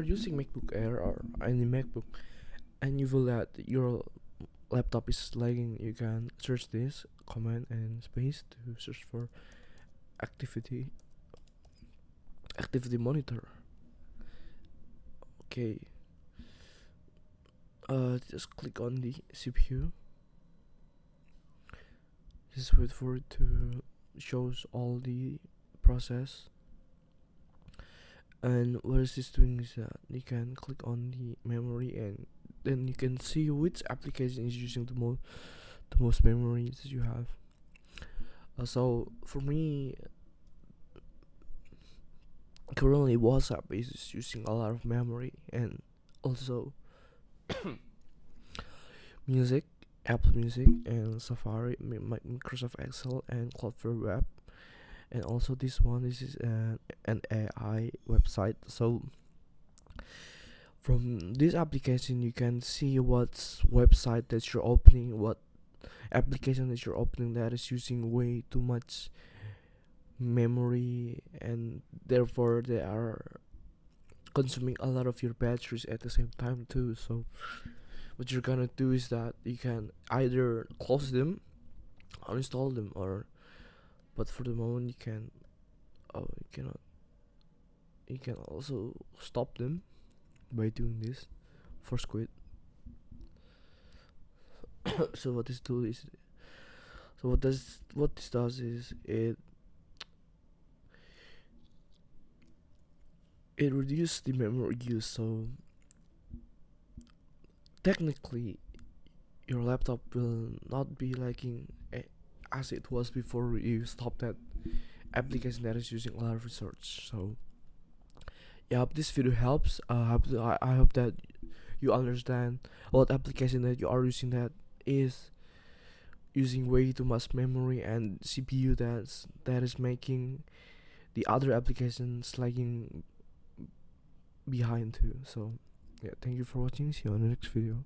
You're using MacBook Air or any MacBook and you feel that your laptop is lagging, you can search this command and space to search for activity activity monitor. Okay, just click on the CPU. Just wait for it to shows all the process. And what is this doing is that you can click on the memory and then you can see which application is using the most memory that you have. So for me, currently WhatsApp is using a lot of memory, and also music, Apple Music, and Safari, Microsoft Excel, and Cloudflare Web. And also this is an AI website. So from this application you can see what website that you're opening, what application that you're opening that is using way too much memory, and therefore they are consuming a lot of your batteries at the same time too. So what you're gonna do is that you can either close them, uninstall them, or but for the moment you can you cannot you can also stop them by doing this force quit. So what this tool is, so what this does is it reduces the memory use. So technically your laptop will not be lagging as it was before you stop that application that is using a lot of research. So yeah, I hope this video helps. I hope that you understand what application that you are using that is using way too much memory and CPU that is making the other applications lagging behind too. So yeah, thank you for watching. See you on the next video.